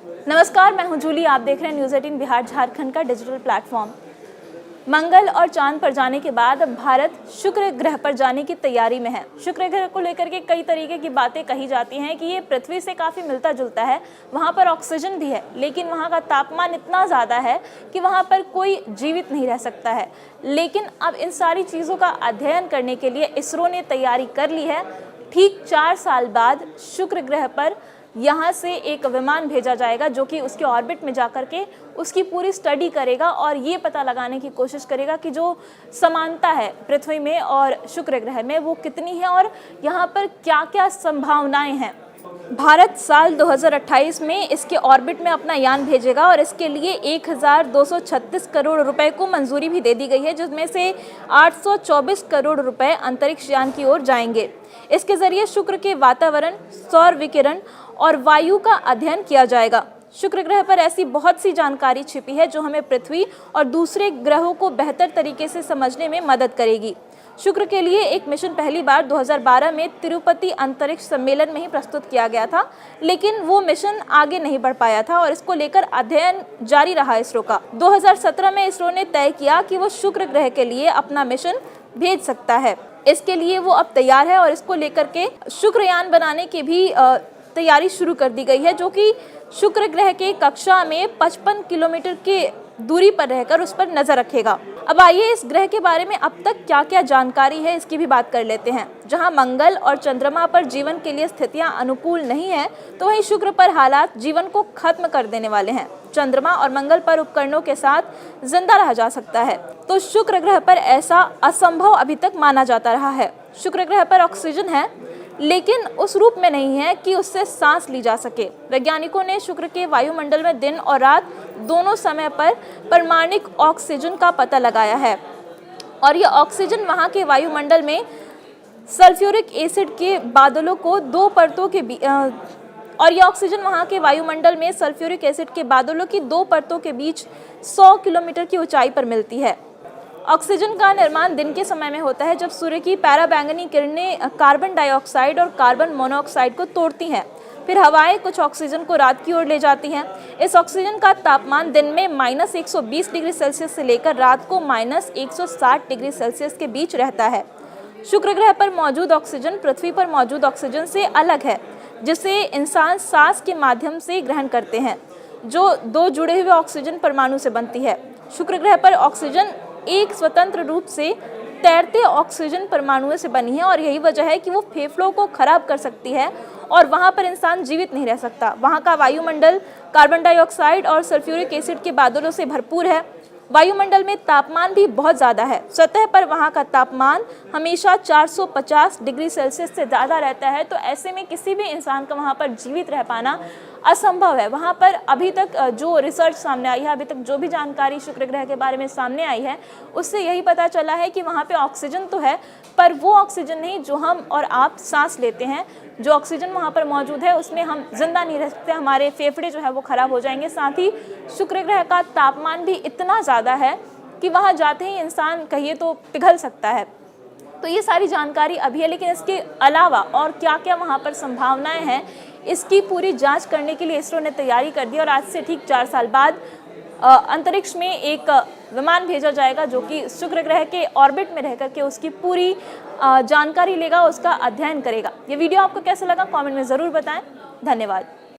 नमस्कार, मैं हूं जूली। आप देख रहे हैं न्यूज़ 18 बिहार झारखंड का डिजिटल प्लेटफॉर्म। मंगल और चांद पर जाने के बाद अब भारत शुक्र ग्रह पर जाने की तैयारी में है। शुक्र ग्रह को लेकर के कई तरीके की बातें कही जाती हैं कि ये पृथ्वी से काफ़ी मिलता जुलता है, वहाँ पर ऑक्सीजन भी है, लेकिन वहाँ का तापमान इतना ज़्यादा है कि वहाँ पर कोई जीवित नहीं रह सकता है। लेकिन अब इन सारी चीज़ों का अध्ययन करने के लिए इसरो ने तैयारी कर ली है। ठीक 4 साल बाद शुक्र ग्रह पर यहाँ से एक विमान भेजा जाएगा जो कि उसके ऑर्बिट में जाकर के उसकी पूरी स्टडी करेगा और ये पता लगाने की कोशिश करेगा कि जो समानता है पृथ्वी में और शुक्र ग्रह में वो कितनी है और यहाँ पर क्या क्या संभावनाएं हैं। भारत साल 2028 में इसके ऑर्बिट में अपना यान भेजेगा और इसके लिए 1236 करोड़ रुपए को मंजूरी भी दे दी गई है, जिसमें से 824 करोड़ रुपए अंतरिक्ष यान की ओर जाएंगे। इसके जरिए शुक्र के वातावरण, सौर विकिरण और वायु का अध्ययन किया जाएगा। शुक्र ग्रह पर ऐसी बहुत सी जानकारी छिपी है जो हमें पृथ्वी और दूसरे ग्रहों को बेहतर तरीके से समझने में मदद करेगी। शुक्र के लिए एक मिशन पहली बार 2012 में तिरुपति अंतरिक्ष सम्मेलन में ही प्रस्तुत किया गया था, लेकिन वो मिशन आगे नहीं बढ़ पाया था और इसको लेकर अध्ययन जारी रहा इसरो का। 2017 में इसरो ने तय किया कि वो शुक्र ग्रह के लिए अपना मिशन भेज सकता है। इसके लिए वो अब तैयार है और इसको लेकर के शुक्रयान बनाने की भी तैयारी शुरू कर दी गई है, जो कि शुक्र ग्रह के कक्षा में 55 किलोमीटर की दूरी पर रहकर उस पर नजर रखेगा। अब आइए इस ग्रह के बारे में अब तक क्या क्या जानकारी है इसकी भी बात कर लेते हैं। जहां मंगल और चंद्रमा पर जीवन के लिए स्थितियां अनुकूल नहीं है, तो वहीं शुक्र पर हालात जीवन को खत्म कर देने वाले हैं। चंद्रमा और मंगल पर उपकरणों के साथ जिंदा रहा जा सकता है, तो शुक्र ग्रह पर ऐसा असंभव अभी तक माना जाता रहा है। शुक्र ग्रह पर ऑक्सीजन है, लेकिन उस रूप में नहीं है कि उससे सांस ली जा सके। वैज्ञानिकों ने शुक्र के वायुमंडल में दिन और रात दोनों समय पर परमाणुक ऑक्सीजन का पता लगाया है और यह ऑक्सीजन वहां के वायुमंडल में सल्फ्यूरिक एसिड के बादलों को दो परतों के बीच 100 किलोमीटर की ऊंचाई पर मिलती है। ऑक्सीजन का निर्माण दिन के समय में होता है, जब सूर्य की पराबैंगनी किरणें कार्बन डाइऑक्साइड और कार्बन मोनोऑक्साइड को तोड़ती हैं। फिर हवाएं कुछ ऑक्सीजन को रात की ओर ले जाती हैं। इस ऑक्सीजन का तापमान दिन में -120 डिग्री सेल्सियस से लेकर रात को -160 डिग्री सेल्सियस के बीच रहता है। शुक्र ग्रह पर मौजूद ऑक्सीजन पृथ्वी पर मौजूद ऑक्सीजन से अलग है, जिसे इंसान सांस के माध्यम से ग्रहण करते हैं, जो दो जुड़े हुए ऑक्सीजन परमाणु से बनती है। शुक्र ग्रह पर ऑक्सीजन एक स्वतंत्र रूप से तैरते ऑक्सीजन परमाणुओं से बनी है और यही वजह है कि वो फेफड़ों को खराब कर सकती है और वहाँ पर इंसान जीवित नहीं रह सकता। वहाँ का वायुमंडल कार्बन डाइऑक्साइड और सल्फ्यूरिक एसिड के बादलों से भरपूर है। वायुमंडल में तापमान भी बहुत ज़्यादा है। सतह पर वहाँ का तापमान हमेशा 450 डिग्री सेल्सियस से ज़्यादा रहता है, तो ऐसे में किसी भी इंसान का वहाँ पर जीवित रह पाना असंभव है। वहाँ पर अभी तक जो रिसर्च सामने आई है, अभी तक जो भी जानकारी शुक्र ग्रह के बारे में सामने आई है, उससे यही पता चला है कि वहाँ पे ऑक्सीजन तो है, पर वो ऑक्सीजन नहीं जो हम और आप सांस लेते हैं। जो ऑक्सीजन वहाँ पर मौजूद है उसमें हम जिंदा नहीं रह सकते, हमारे फेफड़े जो है वो खराब हो जाएंगे। साथ ही शुक्र ग्रह का तापमान भी इतना ज़्यादा है कि वहाँ जाते ही इंसान कहिए तो पिघल सकता है। तो ये सारी जानकारी अभी है, लेकिन इसके अलावा और क्या क्या वहाँ पर संभावनाएं हैं, इसकी पूरी जांच करने के लिए इसरो ने तैयारी कर दी और आज से ठीक 4 साल बाद अंतरिक्ष में एक विमान भेजा जाएगा जो कि शुक्र ग्रह के ऑर्बिट में रह करके उसकी पूरी जानकारी लेगा, उसका अध्ययन करेगा। ये वीडियो आपको कैसा लगा कमेंट में ज़रूर बताएं। धन्यवाद।